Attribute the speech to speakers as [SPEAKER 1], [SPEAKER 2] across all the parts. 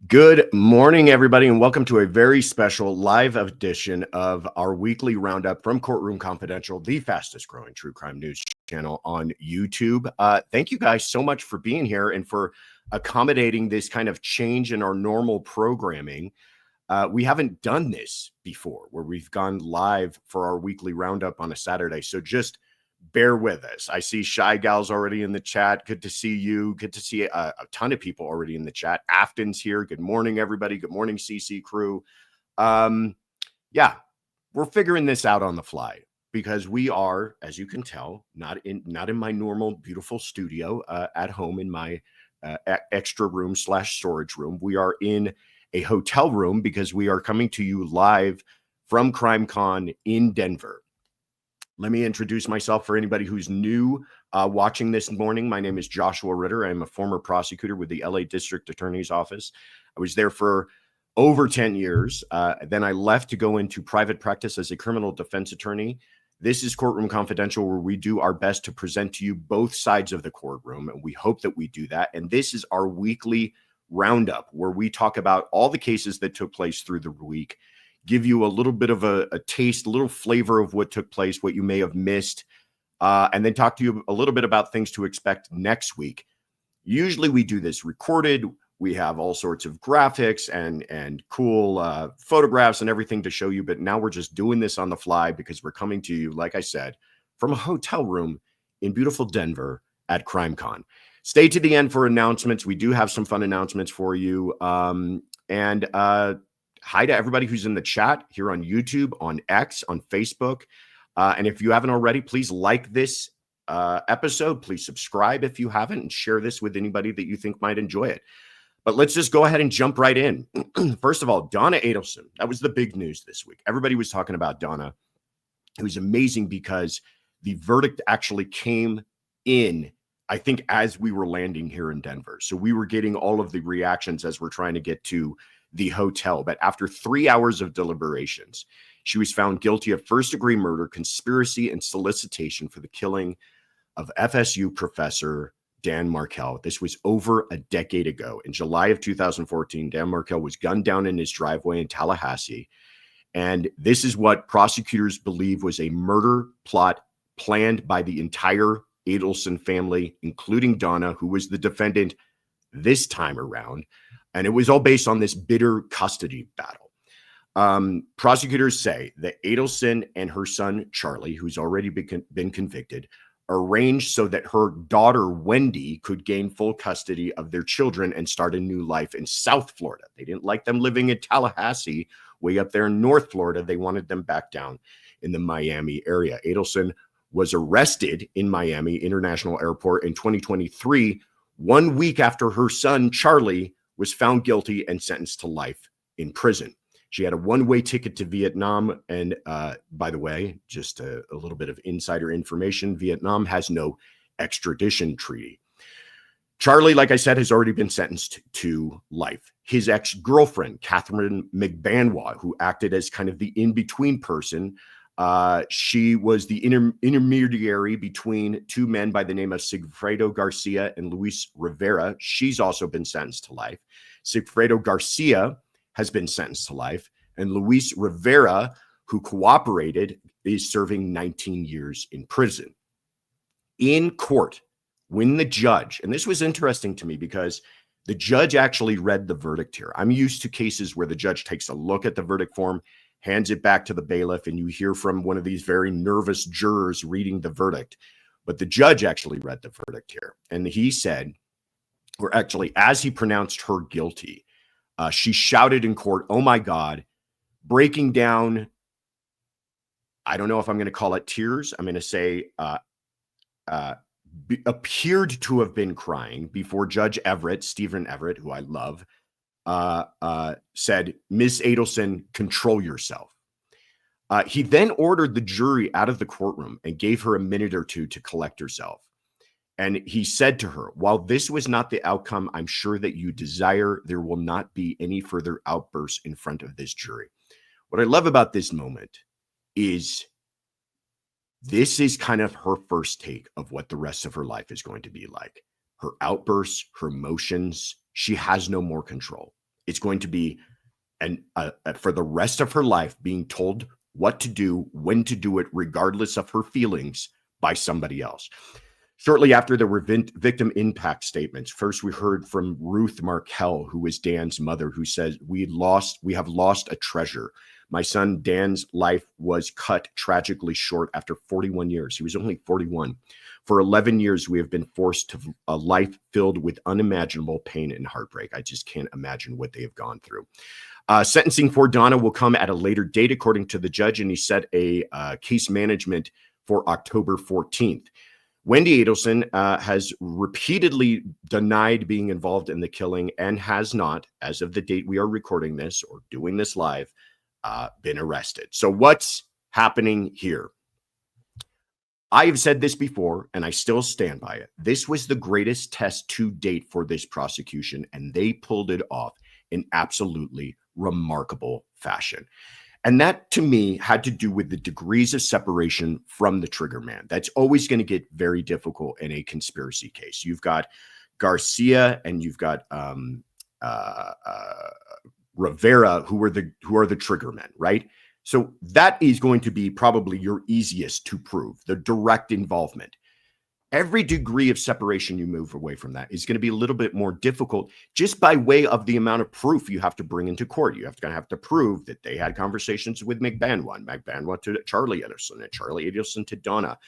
[SPEAKER 1] Good morning, everybody, and welcome to a very special live edition of our weekly roundup from Courtroom Confidential, the fastest growing true crime news channel on YouTube. Thank you guys so much for being here and for accommodating this kind of change in our normal programming. We haven't done this before where we've gone live for our weekly roundup on a Saturday. So just bear with us. I see Shy Gal's already in the chat. Good to see you. Good to see a ton of people already in the chat. Afton's here. Good morning, everybody. Good morning, CC crew. Yeah, we're figuring this out on the fly because we are, as you can tell, not in my normal beautiful studio at home in my extra room / storage room. We are in a hotel room because we are coming to you live from CrimeCon in Denver. Let me introduce myself for anybody who's new watching this morning. My name is Joshua Ritter. I'm a former prosecutor with the LA District Attorney's Office. I was there for over 10 years. Then I left to go into private practice as a criminal defense attorney. This is Courtroom Confidential, where we do our best to present to you both sides of the courtroom, and we hope that we do that. And this is our weekly roundup, where we talk about all the cases that took place through the week, give you a little bit of a taste, a little flavor of what took place, what you may have missed, and then talk to you a little bit about things to expect next week. Usually we do this recorded. We have all sorts of graphics and cool photographs and everything to show you, but now we're just doing this on the fly because we're coming to you, like I said, from a hotel room in beautiful Denver at CrimeCon. Stay to the end for announcements. We do have some fun announcements for you. Hi to everybody who's in the chat here on YouTube, on X, on Facebook. And if you haven't already, please like this episode. Please subscribe if you haven't and share this with anybody that you think might enjoy it. But let's just go ahead and jump right in. First of all, Donna Adelson. That was the big news this week. Everybody was talking about Donna. It was amazing because the verdict actually came in, I think, as we were landing here in Denver. So we were getting all of the reactions as we're trying to get to the hotel. But after 3 hours of deliberations, she was found guilty of first-degree murder, conspiracy, and solicitation for the killing of FSU professor Dan Markel. This was over a decade ago. In July of 2014, Dan Markel was gunned down in his driveway in Tallahassee. And this is what prosecutors believe was a murder plot planned by the entire Adelson family, including Donna, who was the defendant this time around. And it was all based on this bitter custody battle. Prosecutors say that Adelson and her son, Charlie, who's already been convicted, arranged so that her daughter, Wendy, could gain full custody of their children and start a new life in South Florida. They didn't like them living in Tallahassee, way up there in North Florida. They wanted them back down in the Miami area. Adelson was arrested in Miami International Airport in 2023, 1 week after her son, Charlie, was found guilty and sentenced to life in prison. She had a one-way ticket to Vietnam. And by the way, just a little bit of insider information, Vietnam has no extradition treaty. Charlie, like I said, has already been sentenced to life. His ex-girlfriend, Catherine McBanwa, who acted as kind of the in-between person, she was the intermediary between two men by the name of Sigfredo Garcia and Luis Rivera. She's also been sentenced to life. Sigfredo Garcia has been sentenced to life, and Luis Rivera, who cooperated, is serving 19 years in prison. In court, when the judge, and this was interesting to me because the judge actually read the verdict here. I'm used to cases where the judge takes a look at the verdict form, hands it back to the bailiff, and you hear from one of these very nervous jurors reading the verdict. But the judge actually read the verdict here. And he said, or actually, as he pronounced her guilty, she shouted in court, "Oh my God," breaking down, I don't know if I'm going to call it tears. I'm going to say appeared to have been crying before Judge Everett, Stephen Everett, who I love, said, "Miss Adelson, control yourself." He then ordered the jury out of the courtroom and gave her a minute or two to collect herself. And he said to her, "While this was not the outcome I'm sure that you desire, there will not be any further outbursts in front of this jury." What I love about this moment is this is kind of her first take of what the rest of her life is going to be like. Her outbursts, her emotions, she has no more control. is going to be for the rest of her life being told what to do, when to do it, regardless of her feelings, by somebody else. Shortly after, there were victim impact statements. First, we heard from Ruth Markel, who was Dan's mother, who says, we have lost a treasure. My son Dan's life was cut tragically short after 41 years. He was only 41. For 11 years, we have been forced to a life filled with unimaginable pain and heartbreak. I just can't imagine what they have gone through. Sentencing for Donna will come at a later date, according to the judge, and he set a case management for October 14th. Wendy Adelson has repeatedly denied being involved in the killing and has not, as of the date we are recording this or doing this live, been arrested. So what's happening here? I've said this before, and I still stand by it. This was the greatest test to date for this prosecution, and they pulled it off in absolutely remarkable fashion. And that, to me, had to do with the degrees of separation from the trigger man. That's always going to get very difficult in a conspiracy case. You've got Garcia and you've got Rivera, who are the trigger men, right? So that is going to be probably your easiest to prove, the direct involvement. Every degree of separation you move away from that is going to be a little bit more difficult just by way of the amount of proof you have to bring into court. You have to prove that they had conversations with McBanwa to Charlie Adelson, and Charlie Adelson to Donna.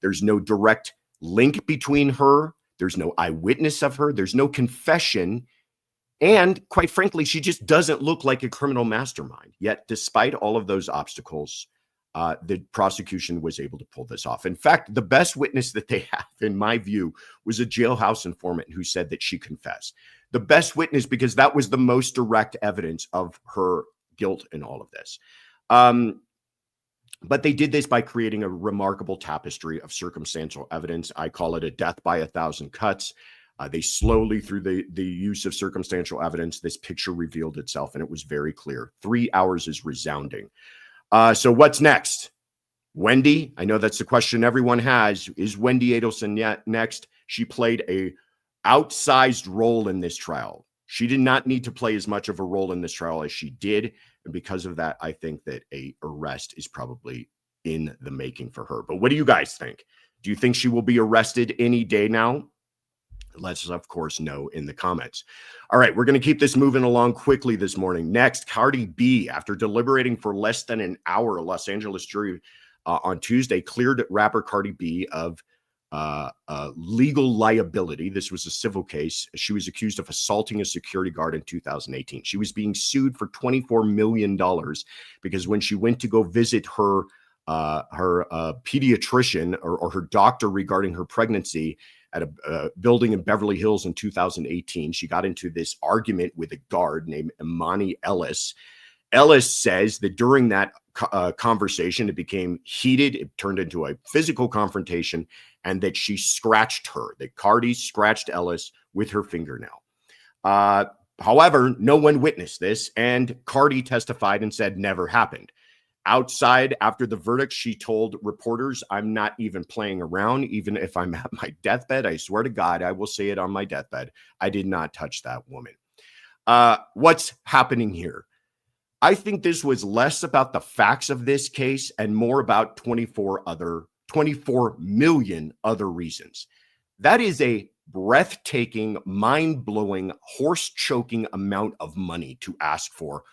[SPEAKER 1] There's no direct link between her. There's no eyewitness of her. There's no confession. And quite frankly, she just doesn't look like a criminal mastermind. Yet, despite all of those obstacles, the prosecution was able to pull this off. In fact, the best witness that they have, in my view, was a jailhouse informant who said that she confessed. The best witness, because that was the most direct evidence of her guilt in all of this. But they did this by creating a remarkable tapestry of circumstantial evidence. I call it a death by 1,000 cuts. They slowly, through the use of circumstantial evidence, this picture revealed itself, and it was very clear. 3 hours is resounding. So what's next? Wendy, I know that's the question everyone has. Is Wendy Adelson yet next? She played a outsized role in this trial. She did not need to play as much of a role in this trial as she did. And because of that, I think that a arrest is probably in the making for her. But what do you guys think? Do you think she will be arrested any day now? Let's, of course, know in the comments. All right, we're going to keep this moving along quickly this morning. Next, Cardi B, after deliberating for less than an hour, a Los Angeles jury on Tuesday cleared rapper Cardi B of legal liability. This was a civil case. She was accused of assaulting a security guard in 2018. She was being sued for $24 million because when she went to go visit her pediatrician or her doctor regarding her pregnancy at a building in Beverly Hills in 2018, she got into this argument with a guard named Imani Ellis. Ellis says that during that conversation, it became heated. It turned into a physical confrontation, and that she scratched her, that Cardi scratched Ellis with her fingernail. However, no one witnessed this, and Cardi testified and said never happened. Outside, after the verdict, she told reporters, I'm not even playing around. Even if I'm at my deathbed, I swear to God, I will say it on my deathbed. I did not touch that woman. What's happening here? I think this was less about the facts of this case and more about 24 million other reasons. That is a breathtaking, mind-blowing, horse-choking amount of money to ask for.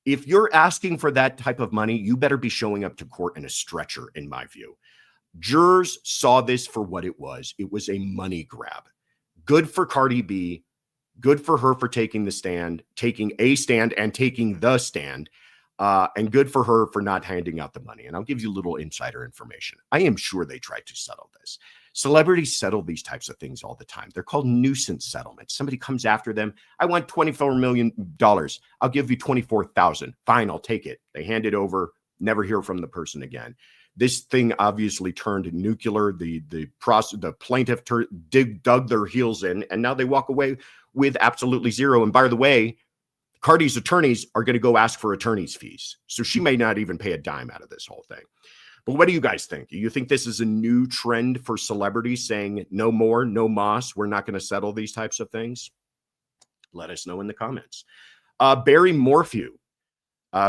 [SPEAKER 1] If you're asking for that type of money, you better be showing up to court in a stretcher, in my view. Jurors saw this for what it was. It was a money grab. Good for Cardi B. Good for her for taking the stand, taking a stand and taking the stand. And good for her for not handing out the money. And I'll give you a little insider information. I am sure they tried to settle this. Celebrities settle these types of things all the time. They're called nuisance settlements. Somebody comes after them. I want $24 million. I'll give you $24,000. Fine, I'll take it. They hand it over, never hear from the person again. This thing obviously turned nuclear. The plaintiff dug their heels in, and now they walk away with absolutely zero. And by the way, Cardi's attorneys are going to go ask for attorney's fees. So she may not even pay a dime out of this whole thing. But what do you guys think? Do you think this is a new trend for celebrities saying no more, no mas, we're not going to settle these types of things? Let us know in the comments. Barry Morphew.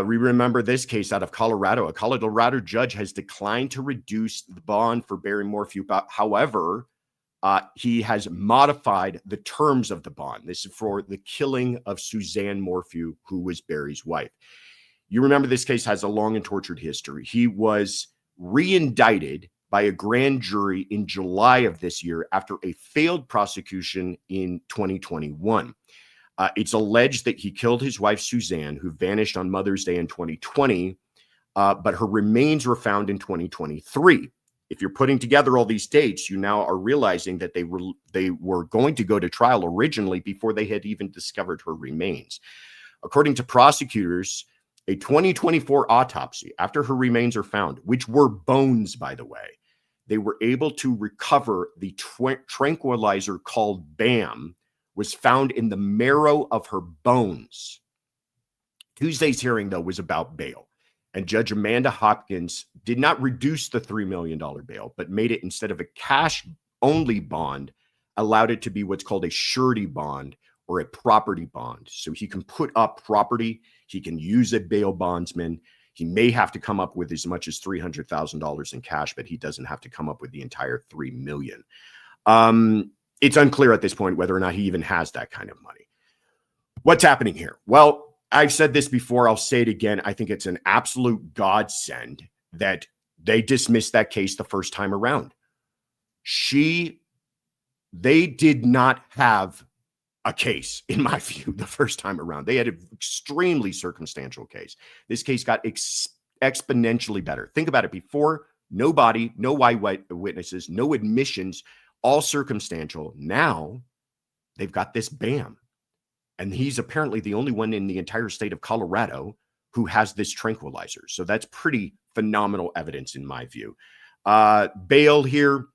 [SPEAKER 1] We remember this case out of Colorado. A Colorado judge has declined to reduce the bond for Barry Morphew. However, he has modified the terms of the bond. This is for the killing of Suzanne Morphew, who was Barry's wife. You remember this case has a long and tortured history. He was re-indicted by a grand jury in July of this year after a failed prosecution in 2021. It's alleged that he killed his wife, Suzanne, who vanished on Mother's Day in 2020, but her remains were found in 2023. If you're putting together all these dates, you now are realizing that they were going to go to trial originally before they had even discovered her remains. According to prosecutors, a 2024 autopsy, after her remains are found, which were bones, by the way, they were able to recover the tranquilizer called BAM, was found in the marrow of her bones. Tuesday's hearing, though, was about bail. And Judge Amanda Hopkins did not reduce the $3 million bail, but made it, instead of a cash-only bond, allowed it to be what's called a surety bond or a property bond. So he can put up property. He can use a bail bondsman. He may have to come up with as much as $300,000 in cash, but he doesn't have to come up with the entire $3 million. It's unclear at this point whether or not he even has that kind of money. What's happening here? Well, I've said this before. I'll say it again. I think it's an absolute godsend that they dismissed that case the first time around. They did not have a case, in my view, the first time around. They had an extremely circumstantial case. This case got exponentially better. Think about it. Before, no body, no eyewitnesses, no admissions, all circumstantial. Now they've got this BAM. And he's apparently the only one in the entire state of Colorado who has this tranquilizer. So that's pretty phenomenal evidence in my view. Bail here,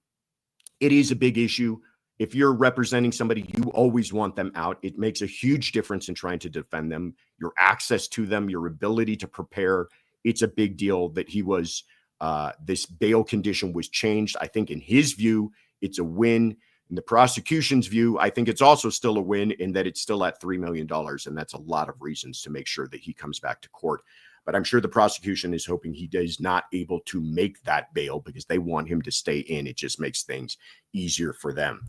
[SPEAKER 1] it is a big issue. If you're representing somebody, you always want them out. It makes a huge difference in trying to defend them. Your access to them, your ability to prepare. It's a big deal that he was, this bail condition was changed. I think in his view, it's a win. In the prosecution's view, I think it's also still a win in that it's still at $3 million. And that's a lot of reasons to make sure that he comes back to court. But I'm sure the prosecution is hoping he is not able to make that bail because they want him to stay in. It just makes things easier for them.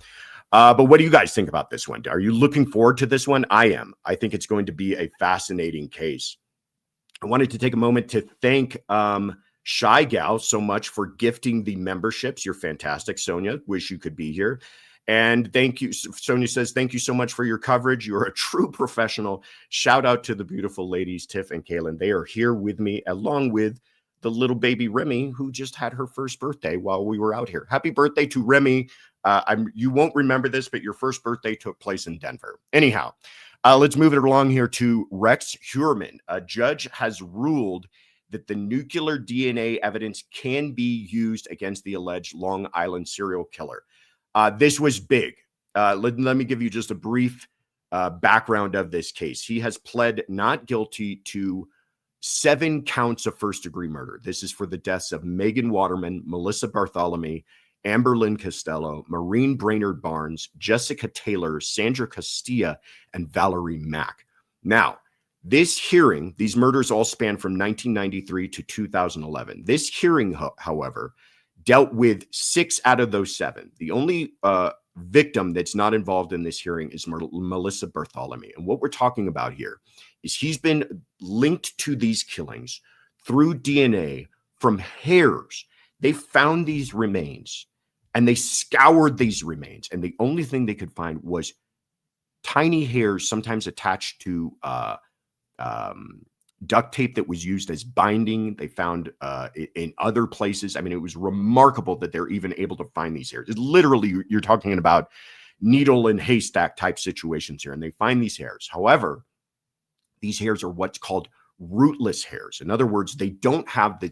[SPEAKER 1] But what do you guys think about this one? Are you looking forward to this one? I am. I think it's going to be a fascinating case. I wanted to take a moment to thank Shy Gal so much for gifting the memberships. You're fantastic, Sonia. Wish you could be here. And thank you. Sonia says, thank you so much for your coverage. You're a true professional. Shout out to the beautiful ladies, Tiff and Kaylin. They are here with me, along with the little baby Remy, who just had her first birthday while we were out here. Happy birthday to Remy. You won't remember this, but your first birthday took place in Denver. Anyhow, let's move it along here to Rex Heuermann. A judge has ruled that the nuclear DNA evidence can be used against the alleged Long Island serial killer. This was big. Let me give you just a brief background of this case. He has pled not guilty to 7 counts of first-degree murder. This is for the deaths of Megan Waterman, Melissa Bartholomew, Amber Lynn Costello, Maureen Brainerd Barnes, Jessica Taylor, Sandra Castilla, and Valerie Mack. Now, this hearing, these murders all span from 1993 to 2011. This hearing, however, dealt with 6 out of those 7. The only victim that's not involved in this hearing is Melissa Bartholomew. And what we're talking about here is he's been linked to these killings through DNA from hairs. They found these remains and they scoured these remains. And the only thing they could find was tiny hairs, sometimes attached to duct tape that was used as binding. They found in other places. I mean, it was remarkable that they're even able to find these hairs. It's literally, you're talking about needle and haystack type situations here, and they find these hairs. However, these hairs are what's called rootless hairs. In other words, they don't have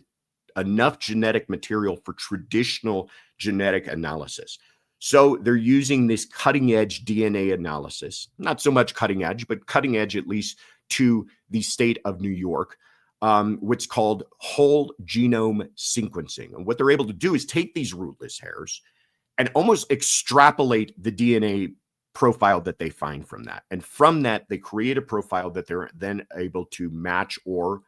[SPEAKER 1] enough genetic material for traditional genetic analysis. So they're using this cutting edge DNA analysis, not so much cutting edge, but cutting edge at least to the state of New York, what's called whole genome sequencing. And what they're able to do is take these rootless hairs and almost extrapolate the DNA profile that they find from that. And from that, they create a profile that they're then able to match or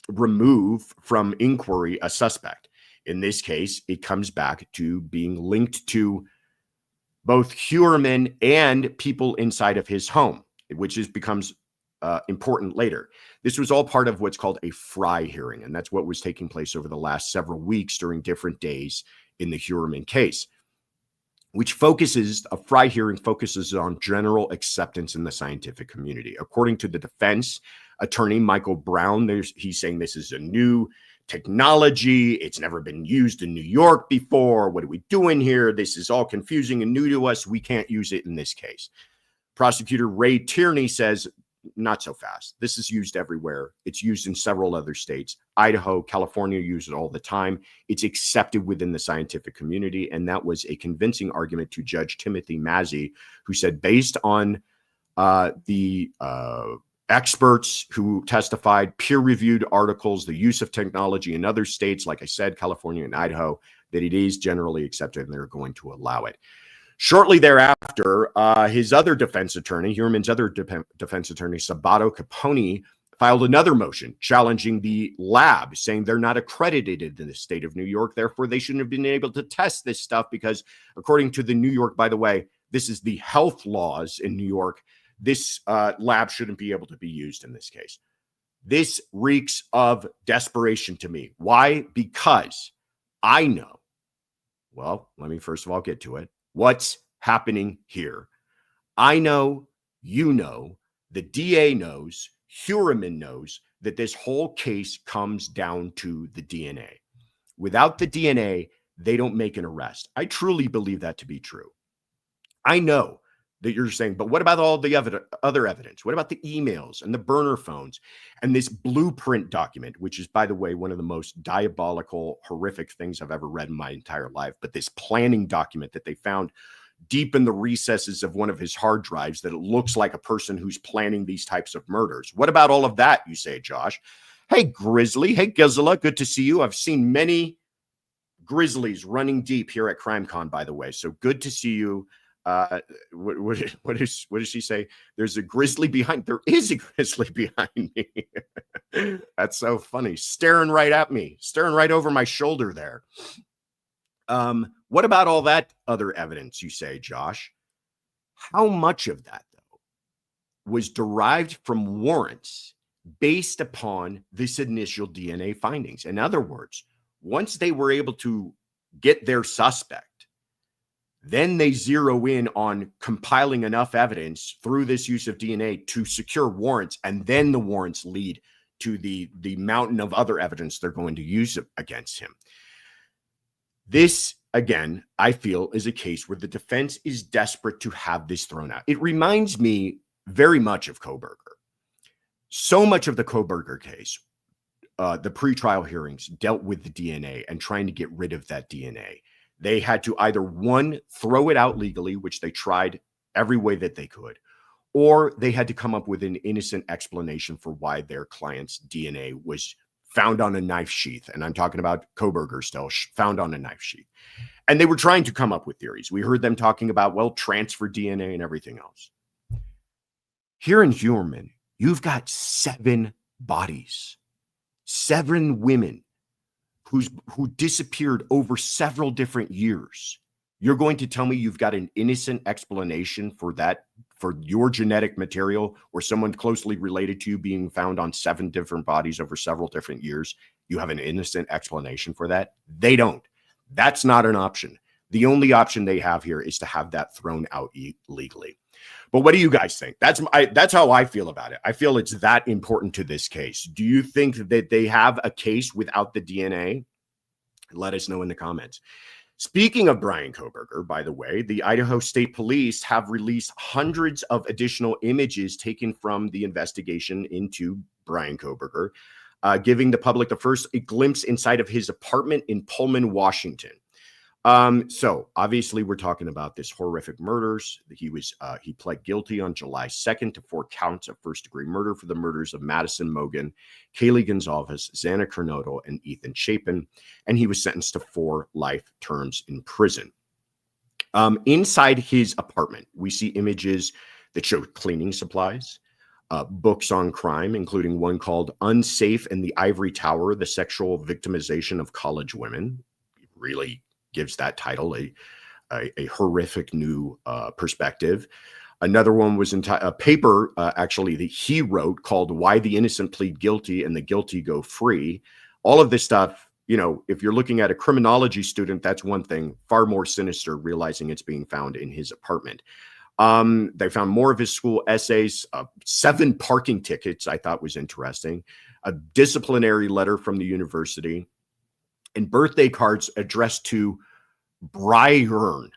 [SPEAKER 1] remove from inquiry a suspect. In this case, it comes back to being linked to both Heuermann and people inside of his home, which becomes important later. This was all part of what's called a Fry hearing, and that's what was taking place over the last several weeks during different days in the Heuermann case, which a Fry hearing focuses on general acceptance in the scientific community. According to the defense attorney, Michael Brown, he's saying this is a new technology. It's never been used in New York before. What are we doing here? This is all confusing and new to us. We can't use it in this case. Prosecutor Ray Tierney says, not so fast. This is used everywhere. It's used in several other states. Idaho, California use it all the time. It's accepted within the scientific community. And that was a convincing argument to Judge Timothy Mazzei, who said, based on the experts who testified, peer-reviewed articles, the use of technology in other states, like I said, California and Idaho, that it is generally accepted and they're going to allow it. Shortly thereafter, his other defense attorney, Heuermann's other defense attorney, Sabato Capone, filed another motion challenging the lab, saying they're not accredited in the state of New York. Therefore, they shouldn't have been able to test this stuff because, according to the New York, by the way, this is the health laws in New York, this lab shouldn't be able to be used in this case. This reeks of desperation to me. Why? Because I know, well, let me first of all get to it. What's happening here? I know, you know, the DA knows, Heuermann knows that this whole case comes down to the DNA. Without the DNA, they don't make an arrest. I truly believe that to be true. I know that you're saying, but what about all the other evidence? What about the emails and the burner phones and this blueprint document, which is, by the way, one of the most diabolical, horrific things I've ever read in my entire life. But this planning document that they found deep in the recesses of one of his hard drives, that it looks like a person who's planning these types of murders. What about all of that, you say, Josh? Hey, Grizzly. Hey, Gizela. Good to see you. I've seen many Grizzlies running deep here at CrimeCon, by the way. So good to see you. What does she say? There's a grizzly behind. There is a grizzly behind me. That's so funny. Staring right at me, staring right over my shoulder there. What about all that other evidence, you say, Josh? How much of that, though, was derived from warrants based upon this initial DNA findings? In other words, once they were able to get their suspect, then they zero in on compiling enough evidence through this use of DNA to secure warrants, and then the warrants lead to the mountain of other evidence they're going to use against him. This, again, I feel is a case where the defense is desperate to have this thrown out. It reminds me very much of Kohberger. So much of the Kohberger case, the pretrial hearings dealt with the DNA and trying to get rid of that DNA. They had to either, one, throw it out legally, which they tried every way that they could, or they had to come up with an innocent explanation for why their client's DNA was found on a knife sheath. And I'm talking about Kohberger still, found on a knife sheath. And they were trying to come up with theories. We heard them talking about, well, transfer DNA and everything else. Here in Heuermann, you've got 7 bodies, 7 women who disappeared over several different years. You're going to tell me you've got an innocent explanation for that, for your genetic material or someone closely related to you being found on 7 different bodies over several different years? You have an innocent explanation for that? They don't. That's not an option. The only option they have here is to have that thrown out legally. But what do you guys think? That's how I feel about it. I feel it's that important to this case. Do you think that they have a case without the DNA? Let us know in the comments. Speaking of Bryan Kohberger, by the way, the Idaho State Police have released hundreds of additional images taken from the investigation into Bryan Kohberger, giving the public the first glimpse inside of his apartment in Pullman, Washington. So obviously we're talking about this horrific murders. He pled guilty on July 2nd to 4 counts of first-degree murder for the murders of Madison Mogen, Kaylee Gonzalez, Xana Kernodle, and Ethan Chapin, and he was sentenced to 4 life terms in prison. Inside his apartment, we see images that show cleaning supplies, books on crime, including one called Unsafe in the Ivory Tower, The Sexual Victimization of College Women. It really gives that title a horrific new perspective. Another one was a paper, actually, that he wrote called Why the Innocent Plead Guilty and the Guilty Go Free. All of this stuff, you know, if you're looking at a criminology student, that's one thing. Far more sinister, realizing it's being found in his apartment. They found more of his school essays, 7 parking tickets, I thought was interesting, a disciplinary letter from the university, and birthday cards addressed to Bryan,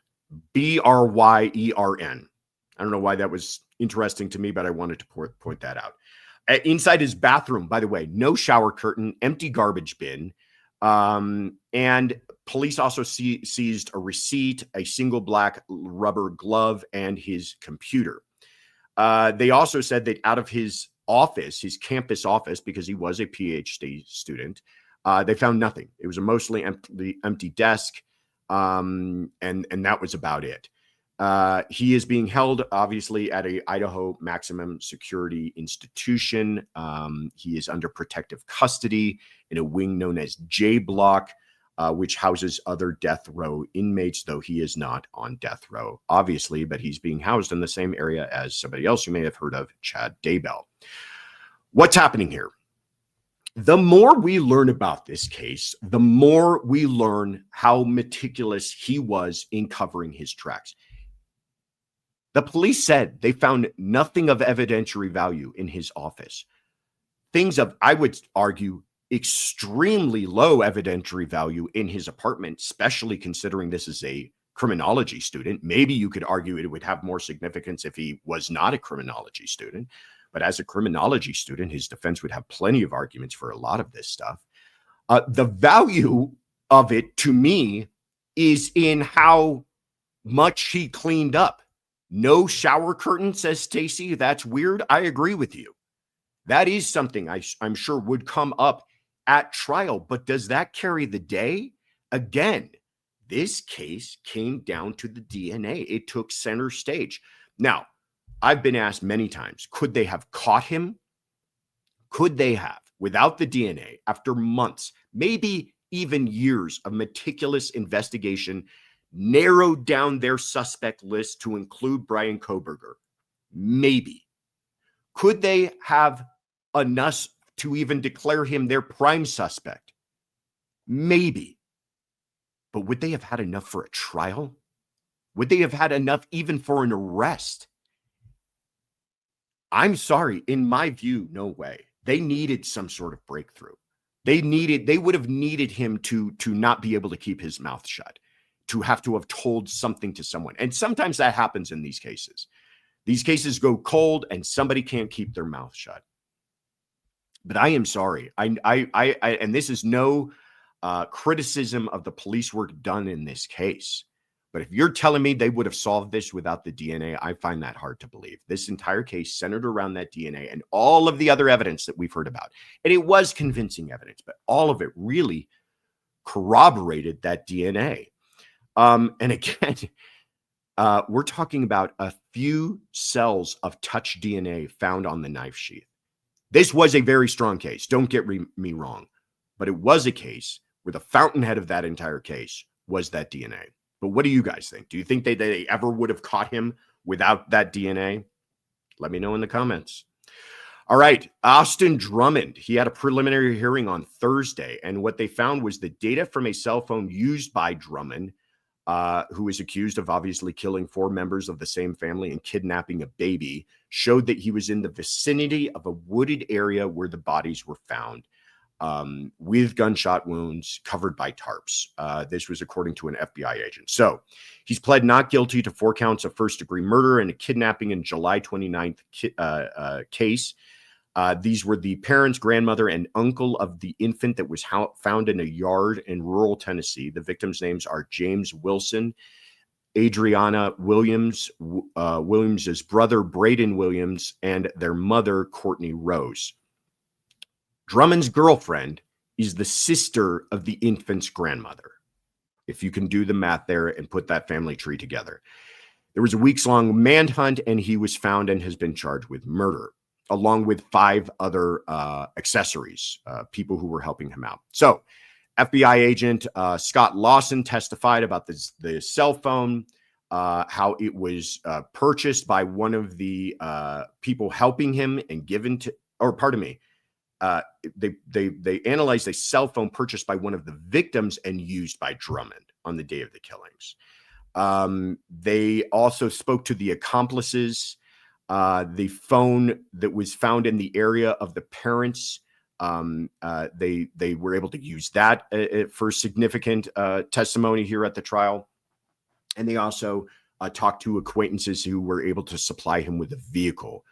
[SPEAKER 1] Bryern. I don't know why that was interesting to me, but I wanted to point that out. Inside his bathroom, by the way, no shower curtain, empty garbage bin. And police also seized a receipt, a single black rubber glove, and his computer. They also said that out of his office, his campus office, because he was a PhD student, they found nothing. It was a mostly empty desk, and that was about it. He is being held, obviously, at a Idaho maximum security institution. He is under protective custody in a wing known as J Block, which houses other death row inmates, though he is not on death row, obviously, but he's being housed in the same area as somebody else you may have heard of, Chad Daybell. What's happening here? The more we learn about this case, the more we learn how meticulous he was in covering his tracks. The police said they found nothing of evidentiary value in his office. Things of, I would argue, extremely low evidentiary value in his apartment, especially considering this is a criminology student. Maybe you could argue it would have more significance if he was not a criminology student. But as a criminology student, his defense would have plenty of arguments for a lot of this stuff. The value of it, to me, is in how much he cleaned up. No shower curtain, says Stacy. That's weird. I agree with you. That is something I'm sure would come up at trial. But does that carry the day? Again, this case came down to the DNA. It took center stage. Now, I've been asked many times, could they have caught him? Could they have, without the DNA, after months, maybe even years of meticulous investigation, narrowed down their suspect list to include Bryan Kohberger? Maybe. Could they have enough to even declare him their prime suspect? Maybe. But would they have had enough for a trial? Would they have had enough even for an arrest? I'm sorry, in my view, no way. They needed some sort of breakthrough. They would have needed him to not be able to keep his mouth shut, to have told something to someone. And sometimes that happens in these cases. These cases go cold and somebody can't keep their mouth shut. But I am sorry. And this is no criticism of the police work done in this case. But if you're telling me they would have solved this without the DNA, I find that hard to believe. This entire case centered around that DNA and all of the other evidence that we've heard about. And it was convincing evidence, but all of it really corroborated that DNA. And again, we're talking about a few cells of touch DNA found on the knife sheath. This was a very strong case. Don't get me wrong, but it was a case where the fountainhead of that entire case was that DNA. But what do you guys think? Do you think they ever would have caught him without that DNA? Let me know in the comments. All right, Austin Drummond. He had a preliminary hearing on Thursday, and what they found was the data from a cell phone used by Drummond, who is accused of obviously killing 4 members of the same family and kidnapping a baby, showed that he was in the vicinity of a wooded area where the bodies were found, with gunshot wounds covered by tarps. This was according to an FBI agent. So he's pled not guilty to 4 counts of first-degree murder and a kidnapping in July 29th case. These were the parents, grandmother, and uncle of the infant that was found in a yard in rural Tennessee. The victims' names are James Wilson, Adriana Williams, Williams's brother, Braden Williams, and their mother, Courtney Rose. Drummond's girlfriend is the sister of the infant's grandmother. if you can do the math there and put that family tree together. There was a weeks-long manhunt, and he was found and has been charged with murder, along with 5 other accessories, people who were helping him out. So FBI agent Scott Lawson testified about the cell phone, how it was purchased by one of the people helping him and given to, or pardon me, they analyzed a cell phone purchased by one of the victims and used by Drummond on the day of the killings. They also spoke to the accomplices. The phone that was found in the area of the parents, they were able to use that for significant testimony here at the trial. And they also talked to acquaintances who were able to supply him with a vehicle.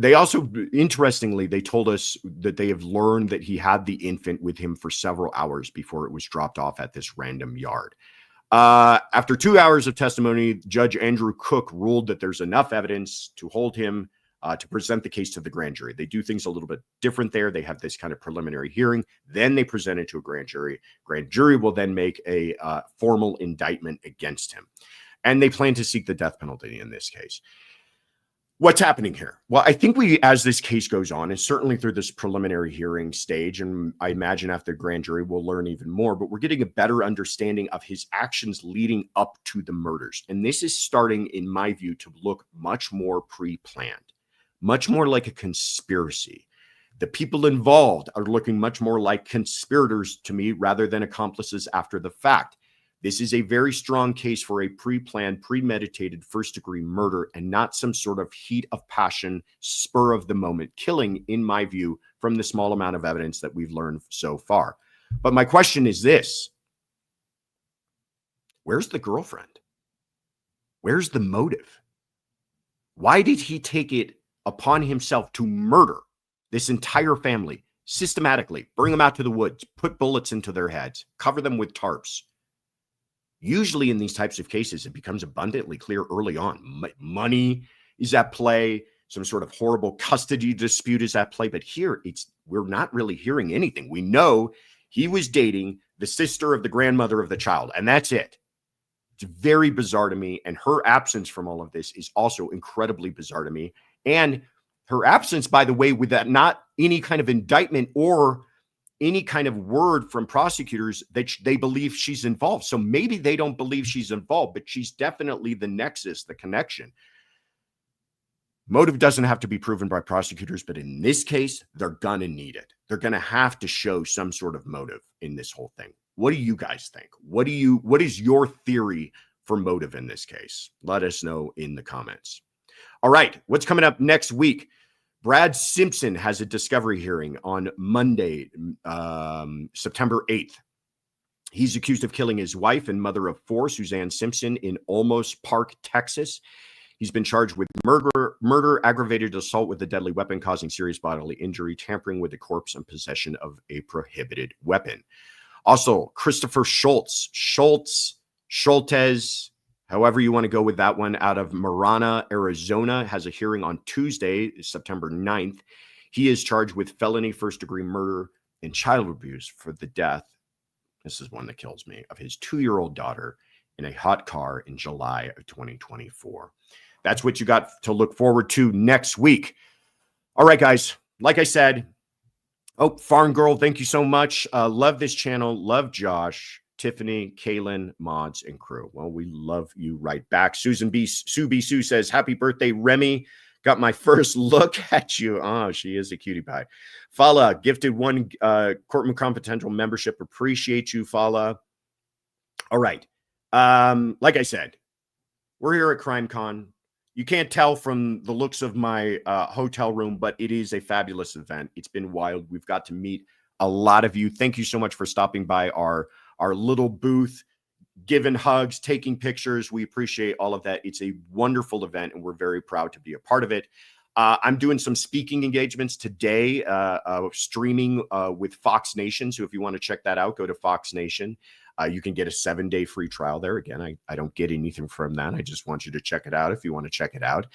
[SPEAKER 1] They also, interestingly, they told us that they have learned that he had the infant with him for several hours before it was dropped off at this random yard. After 2 hours of testimony, Judge Andrew Cook ruled that there's enough evidence to hold him to present the case to the grand jury. They do things a little bit different there. They have this kind of preliminary hearing, then they present it to a grand jury. Grand jury will then make a formal indictment against him. And they plan to seek the death penalty in this case. What's happening here? Well, I think as this case goes on, and certainly through this preliminary hearing stage, and I imagine after grand jury, we'll learn even more, but we're getting a better understanding of his actions leading up to the murders. And this is starting, in my view, to look much more pre-planned, much more like a conspiracy. The people involved are looking much more like conspirators to me rather than accomplices after the fact. This is a very strong case for a pre-planned, premeditated first-degree murder and not some sort of heat of passion, spur of the moment killing, in my view, from the small amount of evidence that we've learned so far. But my question is this: where's the girlfriend? Where's the motive? Why did he take it upon himself to murder this entire family systematically, bring them out to the woods, put bullets into their heads, cover them with tarps? Usually in these types of cases, it becomes abundantly clear early on. Money is at play. Some sort of horrible custody dispute is at play. But here, we're not really hearing anything. We know he was dating the sister of the grandmother of the child, and that's it. It's very bizarre to me. And her absence from all of this is also incredibly bizarre to me. And her absence, by the way, with that not any kind of indictment or any kind of word from prosecutors that they believe she's involved. So maybe they don't believe she's involved, but she's definitely the nexus, the connection. Motive doesn't have to be proven by prosecutors, but in this case, they're going to need it. They're going to have to show some sort of motive in this whole thing. What do you guys think? What is your theory for motive in this case? Let us know in the comments. All right, what's coming up next week? Brad Simpson has a discovery hearing on Monday, September 8th. He's accused of killing his wife and mother of 4, Suzanne Simpson, in Olmos Park, Texas. He's been charged with murder, aggravated assault with a deadly weapon, causing serious bodily injury, tampering with a corpse, and possession of a prohibited weapon. Also, Christopher Schultz, however you want to go with that one, out of Marana, Arizona, has a hearing on Tuesday, September 9th. He is charged with felony first-degree murder and child abuse for the death, this is one that kills me, of his 2-year-old daughter in a hot car in July of 2024. That's what you got to look forward to next week. All right, guys, like I said, Farm Girl, thank you so much. Love this channel. Love Josh, Tiffany, Kaylin, Mods, and crew. Well, we love you right back. Sue B. Sue says, happy birthday, Remy. Got my first look at you. Oh, she is a cutie pie. Fala, gifted 1 Courtroom Confidential membership. Appreciate you, Fala. All right. Like I said, we're here at CrimeCon. You can't tell from the looks of my hotel room, but it is a fabulous event. It's been wild. We've got to meet a lot of you. Thank you so much for stopping by our little booth, giving hugs, taking pictures. We appreciate all of that. It's a wonderful event, and we're very proud to be a part of it. I'm doing some speaking engagements today, streaming with Fox Nation. So if you want to check that out, go to Fox Nation. You can get a 7-day free trial there. Again, I don't get anything from that. I just want you to check it out if you want to check it out.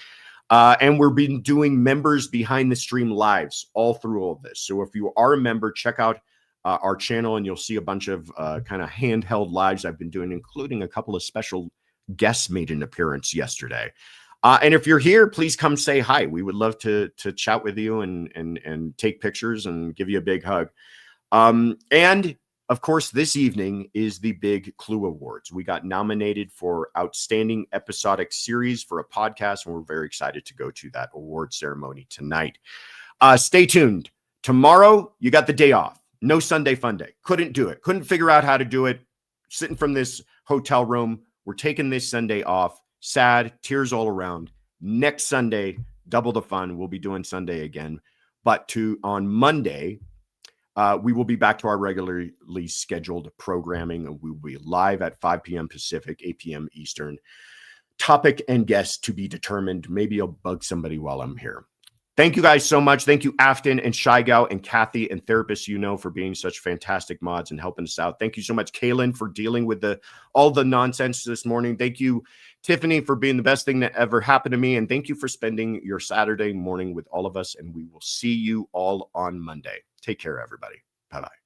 [SPEAKER 1] And we've been doing members behind the stream lives all through all of this. So if you are a member, check out our channel, and you'll see a bunch of kind of handheld lives I've been doing, including a couple of special guests made an appearance yesterday. And if you're here, please come say hi. We would love to chat with you and take pictures and give you a big hug. And of course, this evening is the big Clue Awards. We got nominated for Outstanding Episodic Series for a podcast, and we're very excited to go to that award ceremony tonight. Stay tuned. Tomorrow, you got the day off. No Sunday fun day. Couldn't do it. Couldn't figure out how to do it. Sitting from this hotel room. We're taking this Sunday off. Sad, tears all around. Next Sunday, double the fun. We'll be doing Sunday again. But on Monday, we will be back to our regularly scheduled programming. We will be live at 5 p.m. Pacific, 8 p.m. Eastern. Topic and guests to be determined. Maybe I'll bug somebody while I'm here. Thank you guys so much. Thank you, Afton and Shigao and Kathy and Therapist for being such fantastic mods and helping us out. Thank you so much, Kaylin, for dealing with all the nonsense this morning. Thank you, Tiffany, for being the best thing that ever happened to me. And thank you for spending your Saturday morning with all of us. And we will see you all on Monday. Take care, everybody. Bye-bye.